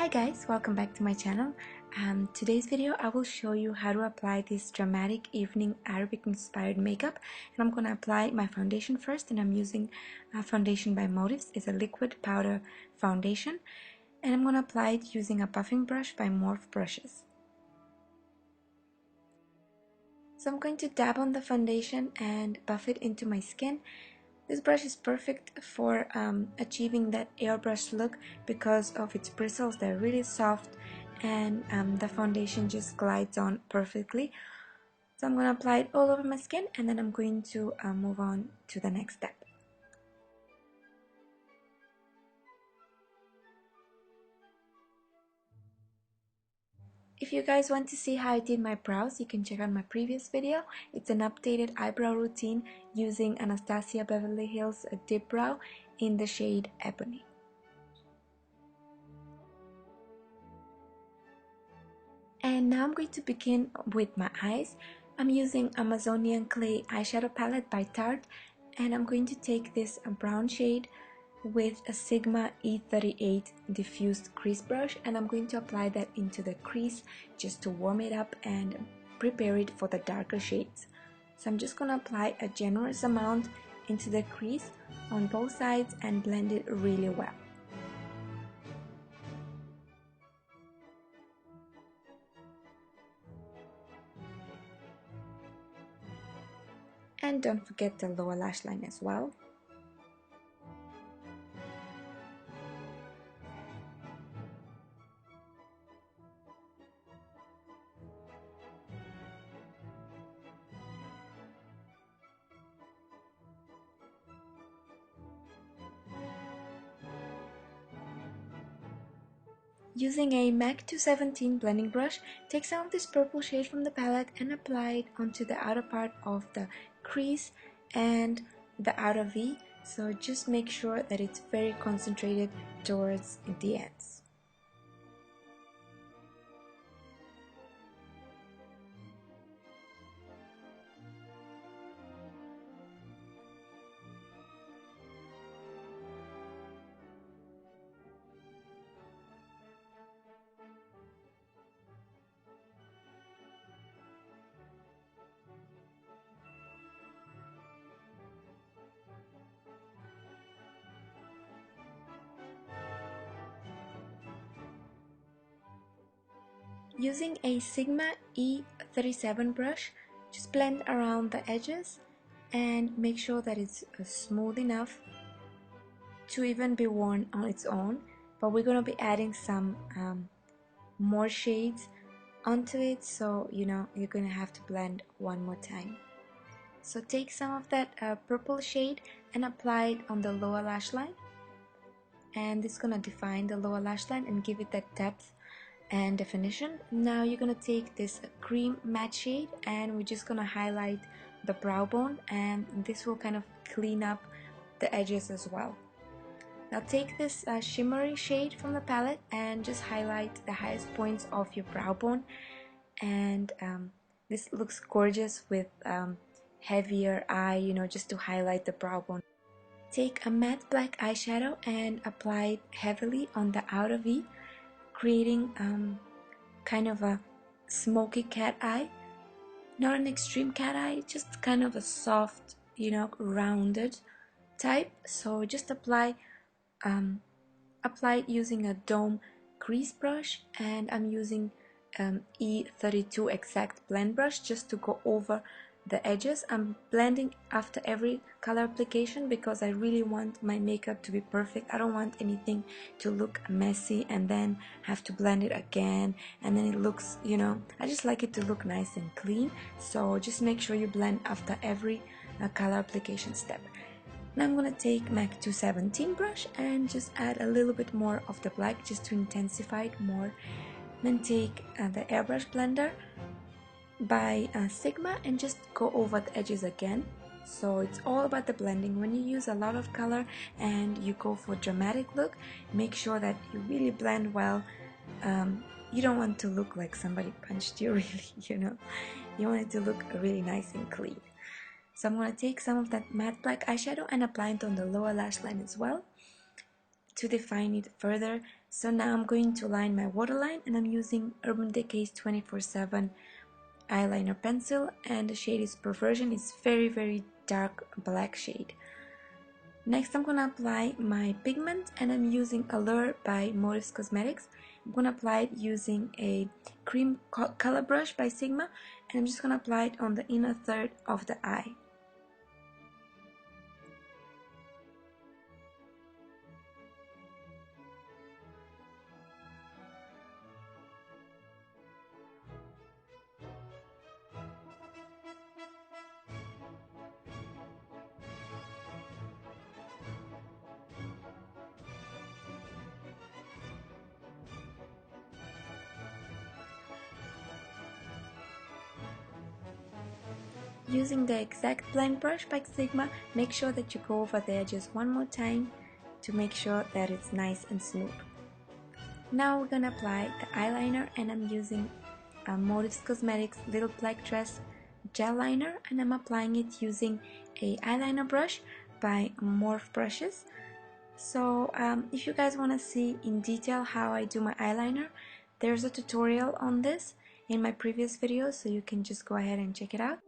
Hi guys, welcome back to my channel. Today's video I will show you how to apply this dramatic evening Arabic inspired makeup, and I'm going to apply my foundation first, and I'm using foundation by Motives. It's a liquid powder foundation, and I'm going to apply it using a buffing brush by Morph Brushes. So I'm going to dab on the foundation and buff it into my skin. This brush is perfect for achieving that airbrush look because of its bristles. They're really soft, and the foundation just glides on perfectly. So I'm going to apply it all over my skin, and then I'm going to move on to the next step. If you guys want to see how I did my brows, you can check out my previous video. It's an updated eyebrow routine using Anastasia Beverly Hills Dip Brow in the shade Ebony. And now I'm going to begin with my eyes. I'm using Amazonian Clay eyeshadow palette by Tarte, and I'm going to take this brown shade with a Sigma E38 diffused crease brush, and I'm going to apply that into the crease just to warm it up and prepare it for the darker shades. So I'm just going to apply a generous amount into the crease on both sides and blend it really well. And don't forget the lower lash line as well. Using a MAC 217 blending brush, take some of this purple shade from the palette and apply it onto the outer part of the crease and the outer V. So just make sure that it's very concentrated towards the ends. Using a Sigma E37 brush, just blend around the edges and make sure that it's smooth enough to even be worn on its own, but we're going to be adding some more shades onto it, so you're going to have to blend one more time. So take some of that purple shade and apply it on the lower lash line, and this is going to define the lower lash line and give it that depth and definition. Now you're going to take this cream matte shade and we're just going to highlight the brow bone, and this will kind of clean up the edges as well. Now take this shimmery shade from the palette and just highlight the highest points of your brow bone, and this looks gorgeous with heavier eye, just to highlight the brow bone. Take a matte black eyeshadow and apply it heavily on the outer V, creating kind of a smoky cat eye. Not an extreme cat eye, just kind of a soft, rounded type. So just apply it using a dome crease brush, and I'm using E32 exact blend brush just to go over the edges. I'm blending after every color application because I really want my makeup to be perfect. I don't want anything to look messy and then have to blend it again, and then it looks, I just like it to look nice and clean. So just make sure you blend after every color application step. Now I'm going to take MAC 217 brush and just add a little bit more of the black just to intensify it more. Then take the airbrush blender by Sigma and just go over the edges again. So it's all about the blending. When you use a lot of color and you go for a dramatic look, make sure that you really blend well. You don't want to look like somebody punched you, really, you want it to look really nice and clean. So I'm going to take some of that matte black eyeshadow and apply it on the lower lash line as well. to define it further. So now I'm going to line my waterline, and I'm using Urban Decay's 24/7 eyeliner pencil, and the shade is Perversion. It's very dark black shade. Next I'm gonna apply my pigment, and I'm using Allure by Motives Cosmetics. I'm gonna apply it using a cream color brush by Sigma, and I'm just gonna apply it on the inner third of the eye. Using the exact blend brush by Sigma, make sure that you go over the edges one more time to make sure that it's nice and smooth. Now we're gonna apply the eyeliner, and I'm using Motives Cosmetics Little Black Dress gel liner, and I'm applying it using a eyeliner brush by Morphe Brushes. So if you guys want to see in detail how I do my eyeliner, there's a tutorial on this in my previous video, so you can just go ahead and check it out.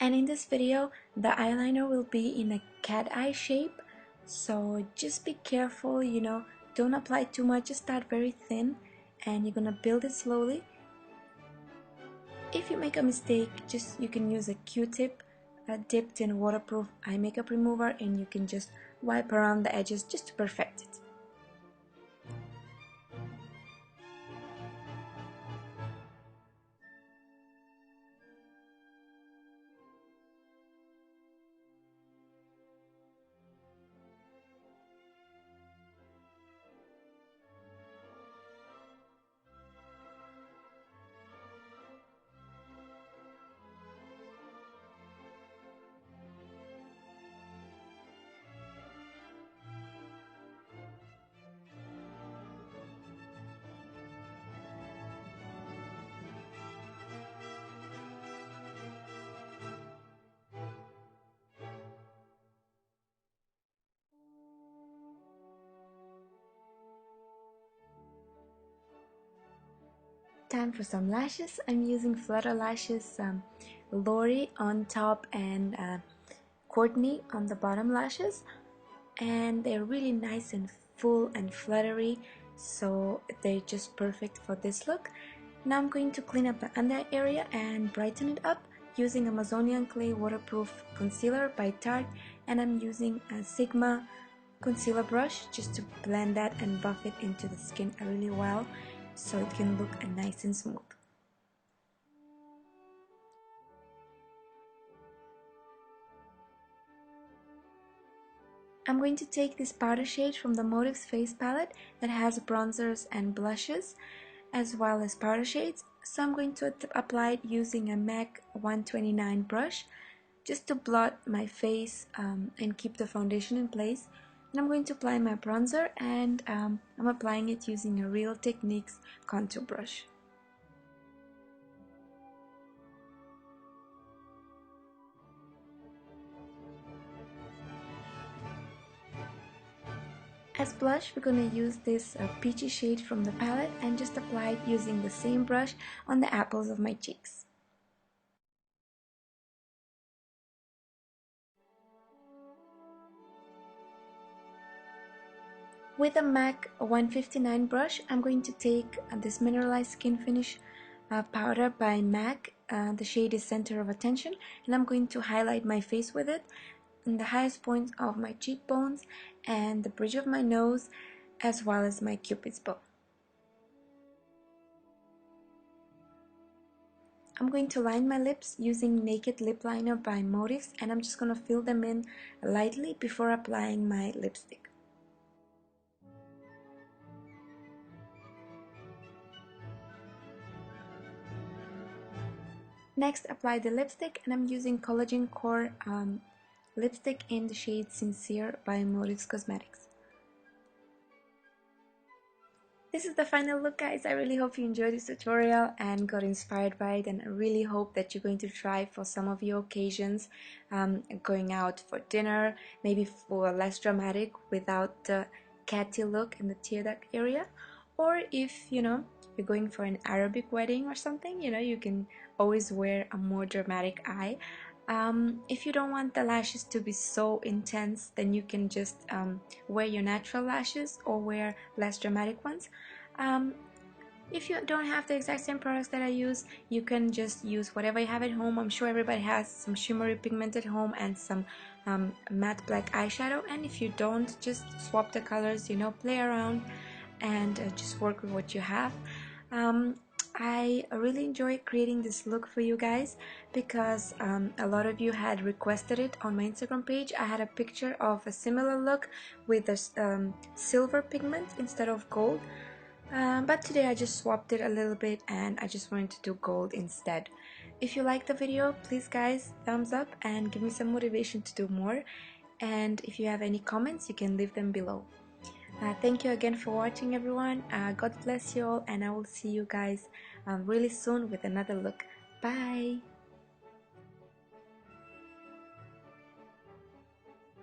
And in this video, the eyeliner will be in a cat eye shape, so just be careful, you know, don't apply too much, just start very thin, and you're gonna build it slowly. If you make a mistake, you can use a Q-tip dipped in waterproof eye makeup remover, and you can just wipe around the edges just to perfect it. Time for some lashes. I'm using Flutter Lashes, Lori on top and Courtney on the bottom lashes, and they're really nice and full and fluttery, so they're just perfect for this look. Now I'm going to clean up the under area and brighten it up using Amazonian Clay Waterproof Concealer by Tarte, and I'm using a Sigma concealer brush just to blend that and buff it into the skin really well so it can look nice and smooth. I'm going to take this powder shade from the Motives Face Palette that has bronzers and blushes as well as powder shades. So I'm going to apply it using a MAC 129 brush just to blot my face and keep the foundation in place. And I'm going to apply my bronzer, and I'm applying it using a Real Techniques contour brush. As blush, we're going to use this peachy shade from the palette and just apply it using the same brush on the apples of my cheeks. With a MAC 159 brush, I'm going to take this Mineralized Skin Finish powder by MAC. The shade is Center of Attention, and I'm going to highlight my face with it in the highest point of my cheekbones and the bridge of my nose, as well as my cupid's bow. I'm going to line my lips using Naked Lip Liner by Motives, and I'm just going to fill them in lightly before applying my lipstick. Next, apply the lipstick, and I'm using Collagen Core lipstick in the shade Sincere by Motives Cosmetics. This is the final look, guys. I really hope you enjoyed this tutorial and got inspired by it, and I really hope that you're going to try for some of your occasions, going out for dinner, maybe for less dramatic without the catty look in the tear duct area. Or if you're going for an Arabic wedding or something, you can always wear a more dramatic eye. If you don't want the lashes to be so intense, then you can just wear your natural lashes or wear less dramatic ones. If you don't have the exact same products that I use, you can just use whatever you have at home. I'm sure everybody has some shimmery pigment at home and some matte black eyeshadow, and if you don't, just swap the colors, play around and just work with what you have. I really enjoy creating this look for you guys because a lot of you had requested it on my Instagram page. I had a picture of a similar look with a silver pigment instead of gold. But today I just swapped it a little bit and I just wanted to do gold instead. If you like the video, please guys, thumbs up and give me some motivation to do more. And if you have any comments, you can leave them below. Thank you again for watching, everyone. God bless you all, and I will see you guys really soon with another look. Bye!